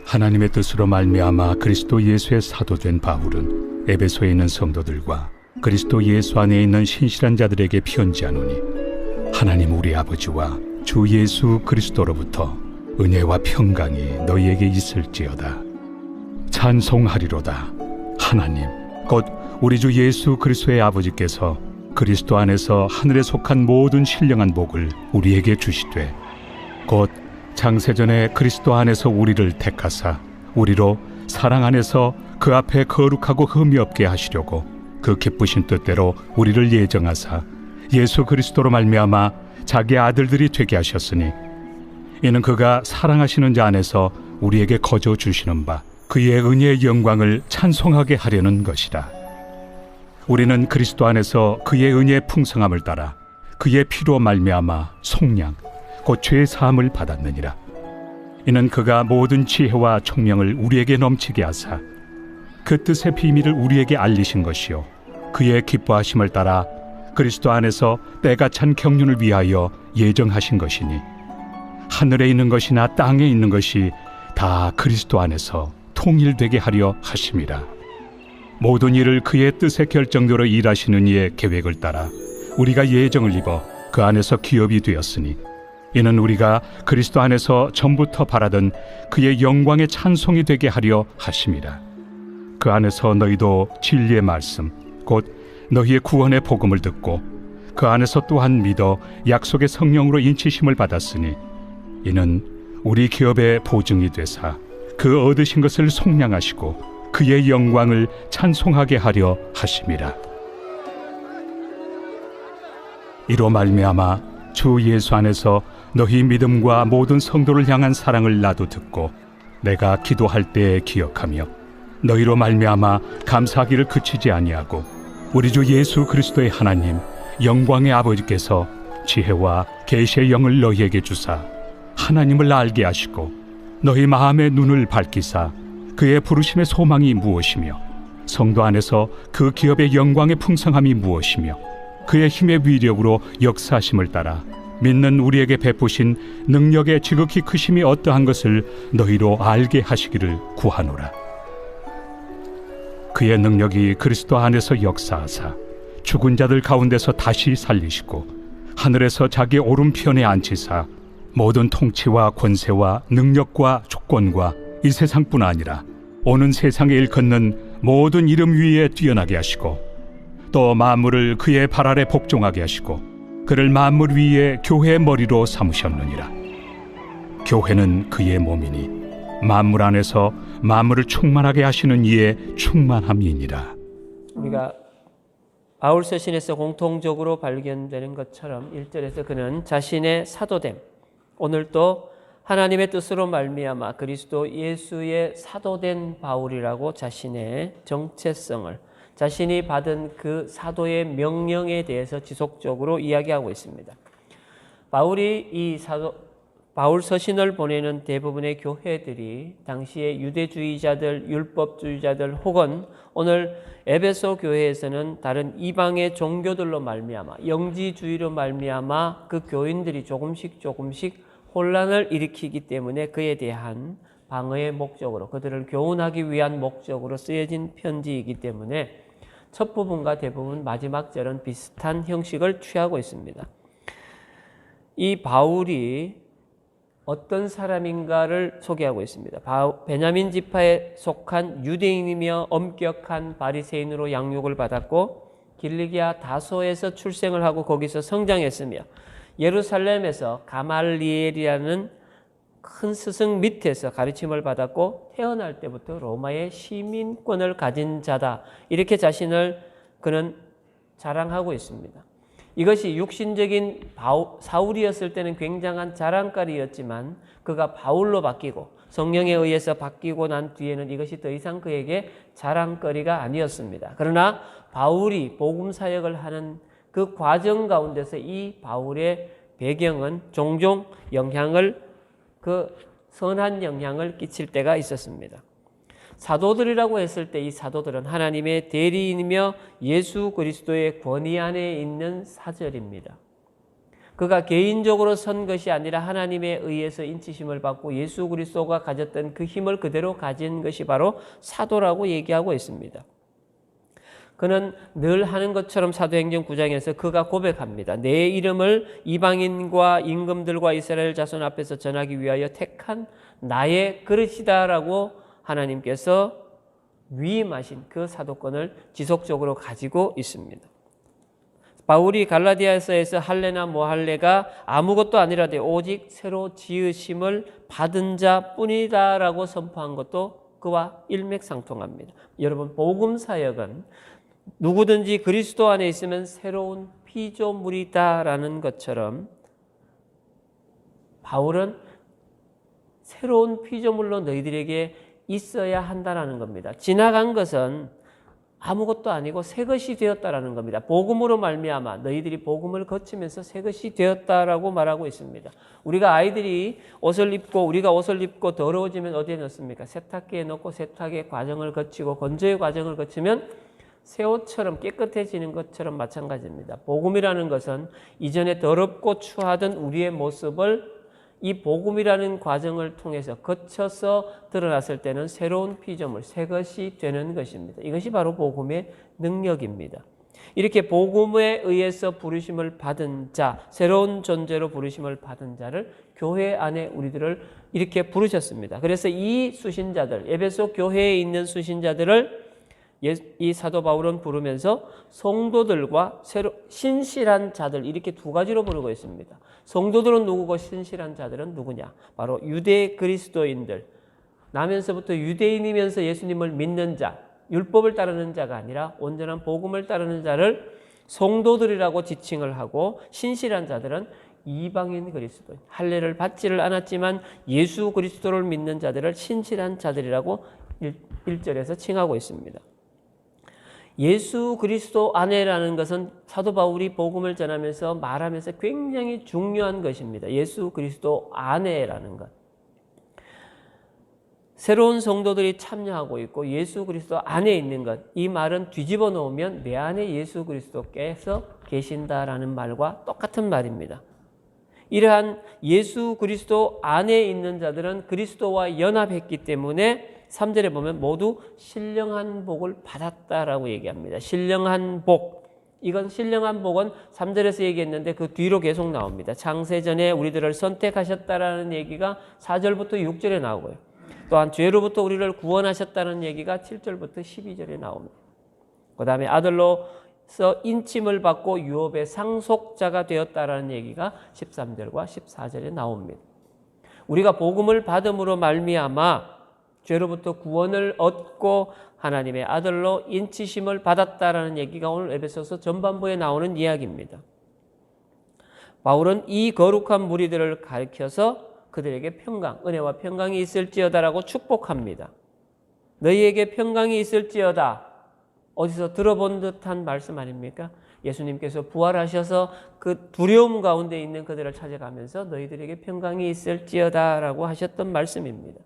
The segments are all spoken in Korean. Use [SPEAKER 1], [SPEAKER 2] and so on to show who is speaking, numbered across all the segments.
[SPEAKER 1] 하나님의 뜻으로 말미암아 그리스도 예수의 사도된 바울은 에베소에 있는 성도들과 그리스도 예수 안에 있는 신실한 자들에게 편지하노니, 하나님 우리 아버지와 주 예수 그리스도로부터 은혜와 평강이 너희에게 있을지어다. 찬송하리로다. 하나님 곧 우리 주 예수 그리스도의 아버지께서 그리스도 안에서 하늘에 속한 모든 신령한 복을 우리에게 주시되, 곧 창세전에 그리스도 안에서 우리를 택하사 우리로 사랑 안에서 그 앞에 거룩하고 흠이 없게 하시려고 그 기쁘신 뜻대로 우리를 예정하사 예수 그리스도로 말미암아 자기 아들들이 되게 하셨으니, 이는 그가 사랑하시는 자 안에서 우리에게 거저 주시는 바 그의 은혜의 영광을 찬송하게 하려는 것이라. 우리는 그리스도 안에서 그의 은혜의 풍성함을 따라 그의 피로 말미암아 속량 곧 죄 사함을 받았느니라. 이는 그가 모든 지혜와 총명을 우리에게 넘치게 하사 그 뜻의 비밀을 우리에게 알리신 것이요, 그의 기뻐하심을 따라 그리스도 안에서 때가 찬 경륜을 위하여 예정하신 것이니, 하늘에 있는 것이나 땅에 있는 것이 다 그리스도 안에서 통일되게 하려 하심이라. 모든 일을 그의 뜻의 결정대로 일하시는 이의 계획을 따라 우리가 예정을 입어 그 안에서 기업이 되었으니, 이는 우리가 그리스도 안에서 전부터 바라던 그의 영광의 찬송이 되게 하려 하심이라. 그 안에서 너희도 진리의 말씀 곧 너희의 구원의 복음을 듣고 그 안에서 또한 믿어 약속의 성령으로 인치심을 받았으니, 이는 우리 기업의 보증이 되사 그 얻으신 것을 속량하시고 그의 영광을 찬송하게 하려 하심이라. 이로 말미암아 주 예수 안에서 너희 믿음과 모든 성도를 향한 사랑을 나도 듣고 내가 기도할 때에 기억하며 너희로 말미암아 감사하기를 그치지 아니하고, 우리 주 예수 그리스도의 하나님 영광의 아버지께서 지혜와 계시의 영을 너희에게 주사 하나님을 알게 하시고 너희 마음의 눈을 밝히사 그의 부르심의 소망이 무엇이며 성도 안에서 그 기업의 영광의 풍성함이 무엇이며 그의 힘의 위력으로 역사하심을 따라 믿는 우리에게 베푸신 능력의 지극히 크심이 어떠한 것을 너희로 알게 하시기를 구하노라. 그의 능력이 그리스도 안에서 역사하사 죽은 자들 가운데서 다시 살리시고 하늘에서 자기 오른편에 앉히사 모든 통치와 권세와 능력과 주권과 이 세상뿐 아니라 오는 세상에 일컫는 모든 이름 위에 뛰어나게 하시고, 또 만물을 그의 발 아래 복종하게 하시고 그를 만물 위에 교회의 머리로 삼으셨느니라. 교회는 그의 몸이니 만물 안에서 만물을 충만하게 하시는 이의 충만함이니라.
[SPEAKER 2] 우리가 바울 서신에서 공통적으로 발견되는 것처럼 1절에서 그는 자신의 사도됨, 오늘 또 하나님의 뜻으로 말미암아 그리스도 예수의 사도된 바울이라고 자신의 정체성을, 자신이 받은 그 사도의 명령에 대해서 지속적으로 이야기하고 있습니다. 바울이 바울 서신을 보내는 대부분의 교회들이 당시의 유대주의자들, 율법주의자들 혹은 오늘 에베소 교회에서는 다른 이방의 종교들로 말미암아 영지주의로 말미암아 그 교인들이 조금씩 혼란을 일으키기 때문에 그에 대한 방어의 목적으로, 그들을 교훈하기 위한 목적으로 쓰여진 편지이기 때문에 첫 부분과 대부분 마지막 절은 비슷한 형식을 취하고 있습니다. 이 바울이 어떤 사람인가를 소개하고 있습니다. 베냐민 지파에 속한 유대인이며 엄격한 바리새인으로 양육을 받았고 길리기아 다소에서 출생을 하고 거기서 성장했으며 예루살렘에서 가말리엘이라는 큰 스승 밑에서 가르침을 받았고 태어날 때부터 로마의 시민권을 가진 자다, 이렇게 자신을 그는 자랑하고 있습니다. 이것이 육신적인 사울이었을 때는 굉장한 자랑거리였지만 그가 바울로 바뀌고 성령에 의해서 바뀌고 난 뒤에는 이것이 더 이상 그에게 자랑거리가 아니었습니다. 그러나 바울이 복음 사역을 하는 그 과정 가운데서 이 바울의 배경은 종종 선한 영향을 끼칠 때가 있었습니다. 사도들이라고 했을 때 이 사도들은 하나님의 대리인이며 예수 그리스도의 권위 안에 있는 사절입니다. 그가 개인적으로 선 것이 아니라 하나님에 의해서 인치심을 받고 예수 그리스도가 가졌던 그 힘을 그대로 가진 것이 바로 사도라고 얘기하고 있습니다. 그는 늘 하는 것처럼 사도행전 9장에서 그가 고백합니다. 내 이름을 이방인과 임금들과 이스라엘 자손 앞에서 전하기 위하여 택한 나의 그릇이다라고 하나님께서 위임하신 그 사도권을 지속적으로 가지고 있습니다. 바울이 갈라디아서에서 할례나 모할례가 아무것도 아니라되 오직 새로 지으심을 받은 자뿐이다라고 선포한 것도 그와 일맥상통합니다. 여러분, 복음 사역은 누구든지 그리스도 안에 있으면 새로운 피조물이다라는 것처럼 바울은 새로운 피조물로 너희들에게 있어야 한다라는 겁니다. 지나간 것은 아무것도 아니고 새 것이 되었다라는 겁니다. 복음으로 말미암아 너희들이 복음을 거치면서 새 것이 되었다라고 말하고 있습니다. 우리가 우리가 옷을 입고 더러워지면 어디에 넣습니까? 세탁기에 넣고 세탁의 과정을 거치고 건조의 과정을 거치면 새 옷처럼 깨끗해지는 것처럼 마찬가지입니다. 복음이라는 것은 이전에 더럽고 추하던 우리의 모습을 이 복음이라는 과정을 통해서 거쳐서 드러났을 때는 새로운 피조물, 새 것이 되는 것입니다. 이것이 바로 복음의 능력입니다. 이렇게 복음에 의해서 부르심을 받은 자, 새로운 존재로 부르심을 받은 자를 교회 안에 우리들을 이렇게 부르셨습니다. 그래서 이 수신자들, 에베소 교회에 있는 수신자들을 이 사도 바울은 부르면서 성도들과 신실한 자들, 이렇게 두 가지로 부르고 있습니다. 성도들은 누구고 신실한 자들은 누구냐? 바로 유대 그리스도인들, 나면서부터 유대인이면서 예수님을 믿는 자, 율법을 따르는 자가 아니라 온전한 복음을 따르는 자를 성도들이라고 지칭을 하고, 신실한 자들은 이방인 그리스도인, 할례를 받지를 않았지만 예수 그리스도를 믿는 자들을 신실한 자들이라고 1절에서 칭하고 있습니다. 예수 그리스도 안에라는 것은 사도 바울이 복음을 전하면서 말하면서 굉장히 중요한 것입니다. 예수 그리스도 안에라는 것. 새로운 성도들이 참여하고 있고 예수 그리스도 안에 있는 것. 이 말은 뒤집어 놓으면 내 안에 예수 그리스도께서 계신다라는 말과 똑같은 말입니다. 이러한 예수 그리스도 안에 있는 자들은 그리스도와 연합했기 때문에 3절에 보면 모두 신령한 복을 받았다라고 얘기합니다. 신령한 복. 이건 신령한 복은 3절에서 얘기했는데 그 뒤로 계속 나옵니다. 창세전에 우리들을 선택하셨다라는 얘기가 4절부터 6절에 나오고요. 또한 죄로부터 우리를 구원하셨다는 얘기가 7절부터 12절에 나옵니다. 그 다음에 아들로서 인침을 받고 유업의 상속자가 되었다라는 얘기가 13절과 14절에 나옵니다. 우리가 복음을 받음으로 말미암아 죄로부터 구원을 얻고 하나님의 아들로 인치심을 받았다라는 얘기가 오늘 에베소서 전반부에 나오는 이야기입니다. 바울은 이 거룩한 무리들을 가리켜서 그들에게 평강, 은혜와 평강이 있을지어다라고 축복합니다. 너희에게 평강이 있을지어다. 어디서 들어본 듯한 말씀 아닙니까? 예수님께서 부활하셔서 그 두려움 가운데 있는 그들을 찾아가면서 너희들에게 평강이 있을지어다라고 하셨던 말씀입니다.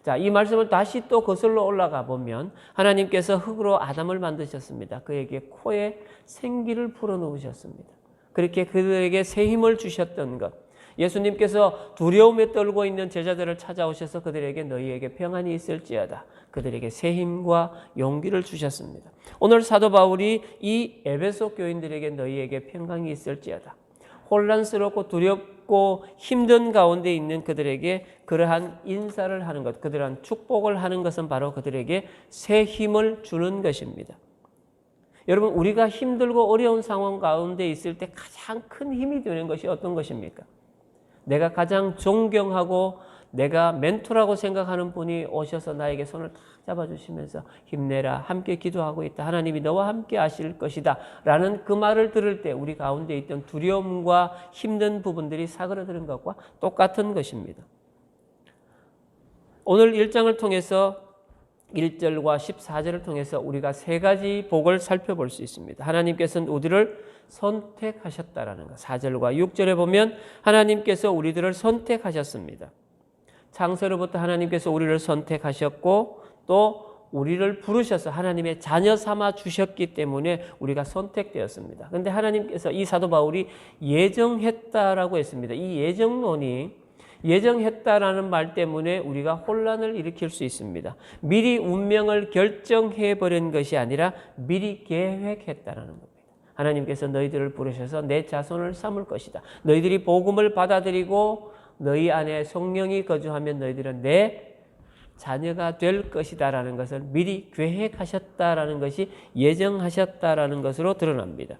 [SPEAKER 2] 자, 이 말씀을 다시 또 거슬러 올라가 보면 하나님께서 흙으로 아담을 만드셨습니다. 그에게 코에 생기를 불어넣으셨습니다. 그렇게 그들에게 새 힘을 주셨던 것. 예수님께서 두려움에 떨고 있는 제자들을 찾아오셔서 그들에게 너희에게 평안이 있을지어다. 그들에게 새 힘과 용기를 주셨습니다. 오늘 사도 바울이 이 에베소 교인들에게 너희에게 평강이 있을지어다. 혼란스럽고 두렵고 힘든 가운데 있는 그들에게 그러한 인사를 하는 것, 그러한 축복을 하는 것은 바로 그들에게 새 힘을 주는 것입니다. 여러분, 우리가 힘들고 어려운 상황 가운데 있을 때 가장 큰 힘이 되는 것이 어떤 것입니까? 내가 가장 존경하고 내가 멘토라고 생각하는 분이 오셔서 나에게 손을 탁 잡아주시면서 힘내라, 함께 기도하고 있다, 하나님이 너와 함께 하실 것이다 라는 그 말을 들을 때 우리 가운데 있던 두려움과 힘든 부분들이 사그러드는 것과 똑같은 것입니다. 오늘 1장을 통해서 1절과 14절을 통해서 우리가 세 가지 복을 살펴볼 수 있습니다. 하나님께서는 우리를 선택하셨다라는 것. 4절과 6절에 보면 하나님께서 우리들을 선택하셨습니다. 창세로부터 하나님께서 우리를 선택하셨고 또 우리를 부르셔서 하나님의 자녀 삼아 주셨기 때문에 우리가 선택되었습니다. 그런데 하나님께서 이 사도 바울이 예정했다라고 했습니다. 이 예정론이 예정했다라는 말 때문에 우리가 혼란을 일으킬 수 있습니다. 미리 운명을 결정해버린 것이 아니라 미리 계획했다라는 겁니다. 하나님께서 너희들을 부르셔서 내 자손을 삼을 것이다. 너희들이 복음을 받아들이고 너희 안에 성령이 거주하면 너희들은 내 자녀가 될 것이다라는 것을 미리 계획하셨다라는 것이 예정하셨다라는 것으로 드러납니다.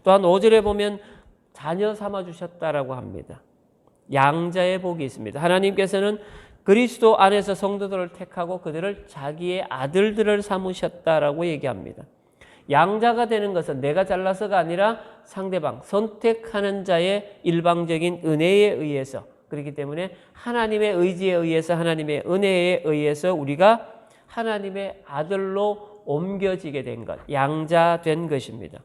[SPEAKER 2] 또한 5절에 보면 자녀 삼아 주셨다라고 합니다. 양자의 복이 있습니다. 하나님께서는 그리스도 안에서 성도들을 택하고 그들을 자기의 아들들을 삼으셨다라고 얘기합니다. 양자가 되는 것은 내가 잘나서가 아니라 상대방, 선택하는 자의 일방적인 은혜에 의해서, 그렇기 때문에 하나님의 의지에 의해서, 하나님의 은혜에 의해서 우리가 하나님의 아들로 옮겨지게 된 것, 양자된 것입니다.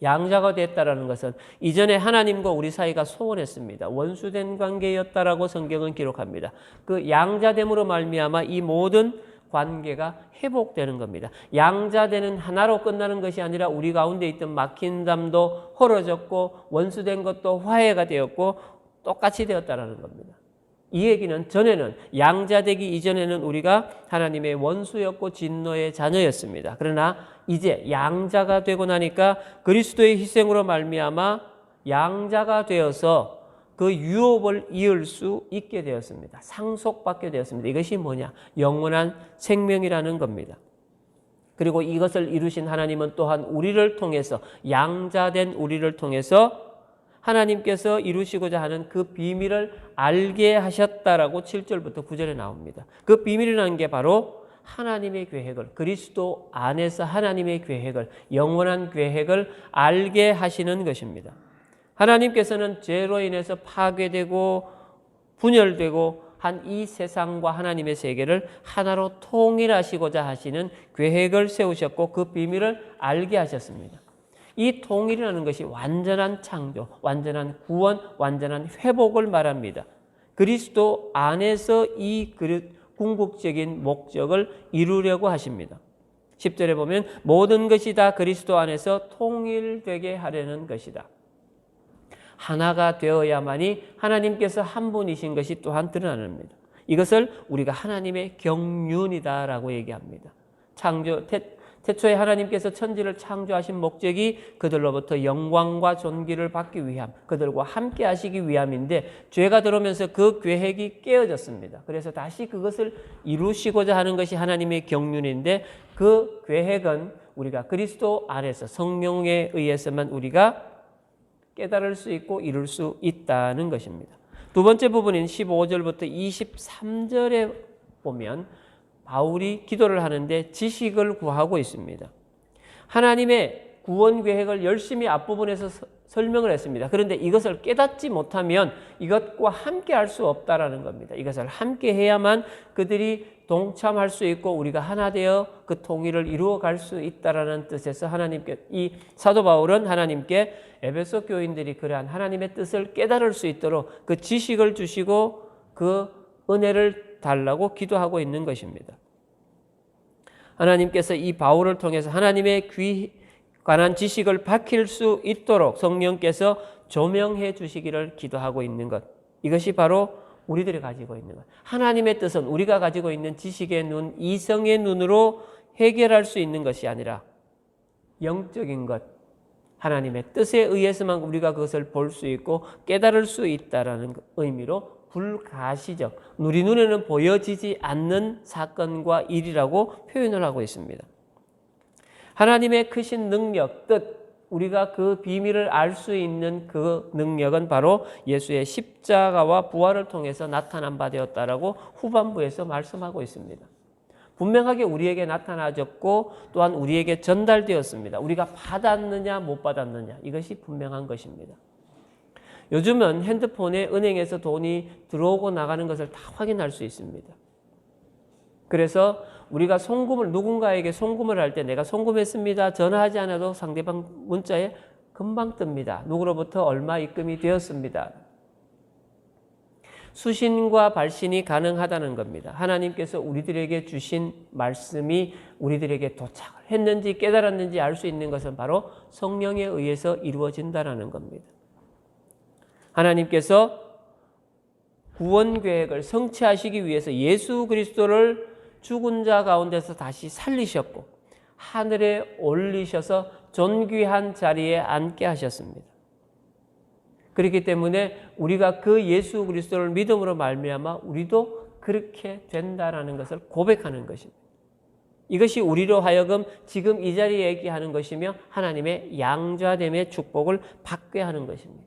[SPEAKER 2] 양자가 됐다라는 것은 이전에 하나님과 우리 사이가 소원했습니다. 원수된 관계였다라고 성경은 기록합니다. 그 양자됨으로 말미암아 이 모든 관계가 회복되는 겁니다. 양자되는 하나로 끝나는 것이 아니라 우리 가운데 있던 막힌 담도 헐어졌고 원수된 것도 화해가 되었고 똑같이 되었다라는 겁니다. 이 얘기는 전에는 양자되기 이전에는 우리가 하나님의 원수였고 진노의 자녀였습니다. 그러나 이제 양자가 되고 나니까 그리스도의 희생으로 말미암아 양자가 되어서 그 유업을 이을 수 있게 되었습니다. 상속받게 되었습니다. 이것이 뭐냐? 영원한 생명이라는 겁니다. 그리고 이것을 이루신 하나님은 또한 우리를 통해서, 양자된 우리를 통해서 하나님께서 이루시고자 하는 그 비밀을 알게 하셨다라고 7절부터 9절에 나옵니다. 그 비밀이라는 게 바로 하나님의 계획을, 그리스도 안에서 하나님의 계획을, 영원한 계획을 알게 하시는 것입니다. 하나님께서는 죄로 인해서 파괴되고 분열되고 한 이 세상과 하나님의 세계를 하나로 통일하시고자 하시는 계획을 세우셨고 그 비밀을 알게 하셨습니다. 이 통일이라는 것이 완전한 창조, 완전한 구원, 완전한 회복을 말합니다. 그리스도 안에서 이 궁극적인 목적을 이루려고 하십니다. 10절에 보면 모든 것이 다 그리스도 안에서 통일되게 하려는 것이다. 하나가 되어야만이 하나님께서 한 분이신 것이 또한 드러납니다. 이것을 우리가 하나님의 경륜이다라고 얘기합니다. 태초에 하나님께서 천지를 창조하신 목적이 그들로부터 영광과 존귀를 받기 위함, 그들과 함께 하시기 위함인데 죄가 들어오면서 그 계획이 깨어졌습니다. 그래서 다시 그것을 이루시고자 하는 것이 하나님의 경륜인데 그 계획은 우리가 그리스도 안에서 성령에 의해서만 우리가 깨달을 수 있고 이룰 수 있다는 것입니다. 두 번째 부분인 15절부터 23절에 보면 바울이 기도를 하는데 지식을 구하고 있습니다. 하나님의 구원 계획을 열심히 앞부분에서 설명을 했습니다. 그런데 이것을 깨닫지 못하면 이것과 함께 할 수 없다라는 겁니다. 이것을 함께 해야만 그들이 동참할 수 있고 우리가 하나 되어 그 통일을 이루어 갈 수 있다라는 뜻에서 하나님께, 이 사도 바울은 하나님께 에베소 교인들이 그러한 하나님의 뜻을 깨달을 수 있도록 그 지식을 주시고 그 은혜를 달라고 기도하고 있는 것입니다. 하나님께서 이 바울을 통해서 하나님의 관한 지식을 밝힐 수 있도록 성령께서 조명해 주시기를 기도하고 있는 것. 이것이 바로 우리들이 가지고 있는 것. 하나님의 뜻은 우리가 가지고 있는 지식의 눈, 이성의 눈으로 해결할 수 있는 것이 아니라 영적인 것, 하나님의 뜻에 의해서만 우리가 그것을 볼 수 있고 깨달을 수 있다라는 의미로 불가시적, 우리 눈에는 보여지지 않는 사건과 일이라고 표현을 하고 있습니다. 하나님의 크신 능력, 뜻, 우리가 그 비밀을 알 수 있는 그 능력은 바로 예수의 십자가와 부활을 통해서 나타난 바 되었다라고 후반부에서 말씀하고 있습니다. 분명하게 우리에게 나타나졌고 또한 우리에게 전달되었습니다. 우리가 받았느냐 못 받았느냐 이것이 분명한 것입니다. 요즘은 핸드폰에 은행에서 돈이 들어오고 나가는 것을 다 확인할 수 있습니다. 그래서 우리가 누군가에게 송금을 할 때 내가 송금했습니다. 전화하지 않아도 상대방 문자에 금방 뜹니다. 누구로부터 얼마 입금이 되었습니다. 수신과 발신이 가능하다는 겁니다. 하나님께서 우리들에게 주신 말씀이 우리들에게 도착을 했는지 깨달았는지 알 수 있는 것은 바로 성령에 의해서 이루어진다는 겁니다. 하나님께서 구원 계획을 성취하시기 위해서 예수 그리스도를 죽은 자 가운데서 다시 살리셨고 하늘에 올리셔서 존귀한 자리에 앉게 하셨습니다. 그렇기 때문에 우리가 그 예수 그리스도를 믿음으로 말미암아 우리도 그렇게 된다라는 것을 고백하는 것입니다. 이것이 우리로 하여금 지금 이 자리에 얘기하는 것이며 하나님의 양자됨의 축복을 받게 하는 것입니다.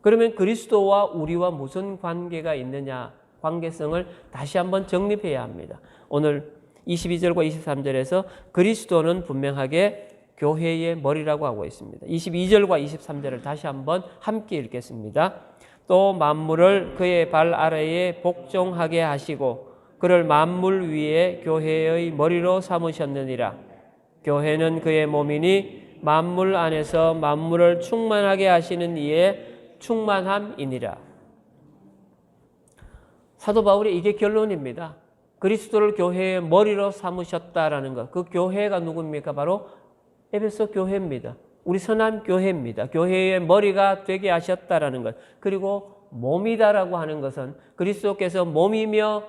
[SPEAKER 2] 그러면 그리스도와 우리와 무슨 관계가 있느냐? 관계성을 다시 한번 정립해야 합니다. 오늘 22절과 23절에서 그리스도는 분명하게 교회의 머리라고 하고 있습니다. 22절과 23절을 다시 한번 함께 읽겠습니다. 또 만물을 그의 발 아래에 복종하게 하시고 그를 만물 위에 교회의 머리로 삼으셨느니라. 교회는 그의 몸이니 만물 안에서 만물을 충만하게 하시는 이의 충만함이니라. 사도 바울의 이게 결론입니다. 그리스도를 교회의 머리로 삼으셨다라는 것. 그 교회가 누굽니까? 바로 에베소 교회입니다. 우리 선한 교회입니다. 교회의 머리가 되게 하셨다라는 것. 그리고 몸이다라고 하는 것은 그리스도께서 몸이며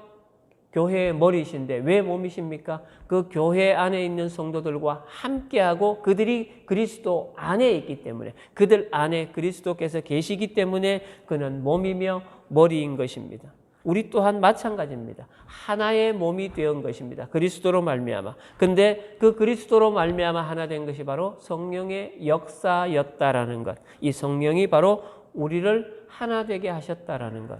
[SPEAKER 2] 교회의 머리이신데 왜 몸이십니까? 그 교회 안에 있는 성도들과 함께하고 그들이 그리스도 안에 있기 때문에 그들 안에 그리스도께서 계시기 때문에 그는 몸이며 머리인 것입니다. 우리 또한 마찬가지입니다. 하나의 몸이 되은 것입니다. 그리스도로 말미암아. 근데 그 그리스도로 말미암아 하나 된 것이 바로 성령의 역사였다라는 것. 이 성령이 바로 우리를 하나 되게 하셨다라는 것.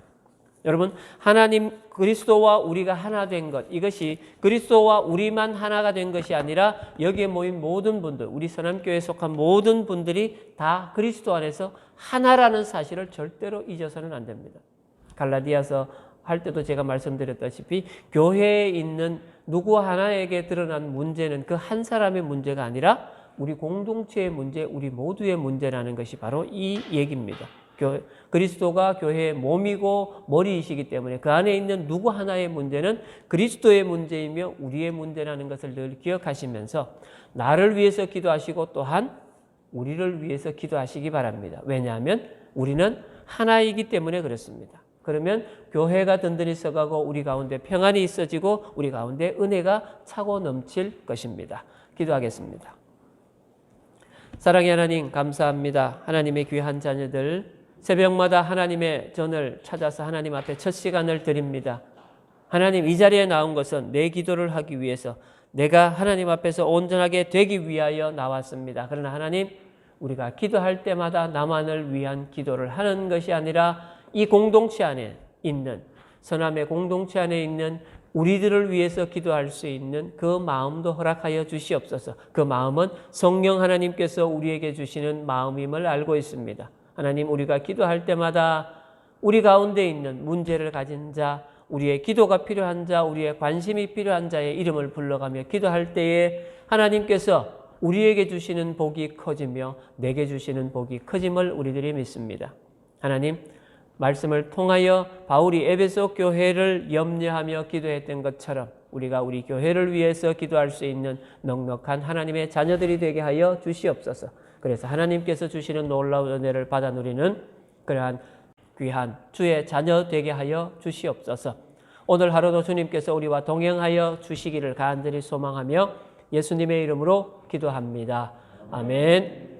[SPEAKER 2] 여러분, 하나님 그리스도와 우리가 하나 된 것, 이것이 그리스도와 우리만 하나가 된 것이 아니라 여기에 모인 모든 분들, 우리 선함교회에 속한 모든 분들이 다 그리스도 안에서 하나라는 사실을 절대로 잊어서는 안 됩니다. 갈라디아서 할 때도 제가 말씀드렸다시피 교회에 있는 누구 하나에게 드러난 문제는 그 한 사람의 문제가 아니라 우리 공동체의 문제, 우리 모두의 문제라는 것이 바로 이 얘기입니다. 그리스도가 교회의 몸이고 머리이시기 때문에 그 안에 있는 누구 하나의 문제는 그리스도의 문제이며 우리의 문제라는 것을 늘 기억하시면서 나를 위해서 기도하시고 또한 우리를 위해서 기도하시기 바랍니다. 왜냐하면 우리는 하나이기 때문에 그렇습니다. 그러면 교회가 든든히 서가고 우리 가운데 평안이 있어지고 우리 가운데 은혜가 차고 넘칠 것입니다. 기도하겠습니다. 사랑의 하나님 감사합니다. 하나님의 귀한 자녀들 새벽마다 하나님의 전을 찾아서 하나님 앞에 첫 시간을 드립니다. 하나님 이 자리에 나온 것은 내 기도를 하기 위해서 내가 하나님 앞에서 온전하게 되기 위하여 나왔습니다. 그러나 하나님 우리가 기도할 때마다 나만을 위한 기도를 하는 것이 아니라 이 공동체 안에 있는 선함의 공동체 안에 있는 우리들을 위해서 기도할 수 있는 그 마음도 허락하여 주시옵소서. 그 마음은 성령 하나님께서 우리에게 주시는 마음임을 알고 있습니다. 하나님 우리가 기도할 때마다 우리 가운데 있는 문제를 가진 자, 우리의 기도가 필요한 자, 우리의 관심이 필요한 자의 이름을 불러가며 기도할 때에 하나님께서 우리에게 주시는 복이 커지며 내게 주시는 복이 커짐을 우리들이 믿습니다. 하나님 말씀을 통하여 바울이 에베소 교회를 염려하며 기도했던 것처럼 우리가 우리 교회를 위해서 기도할 수 있는 넉넉한 하나님의 자녀들이 되게 하여 주시옵소서. 그래서 하나님께서 주시는 놀라운 은혜를 받아 누리는 그러한 귀한 주의 자녀 되게 하여 주시옵소서. 오늘 하루도 주님께서 우리와 동행하여 주시기를 간절히 소망하며 예수님의 이름으로 기도합니다. 아멘.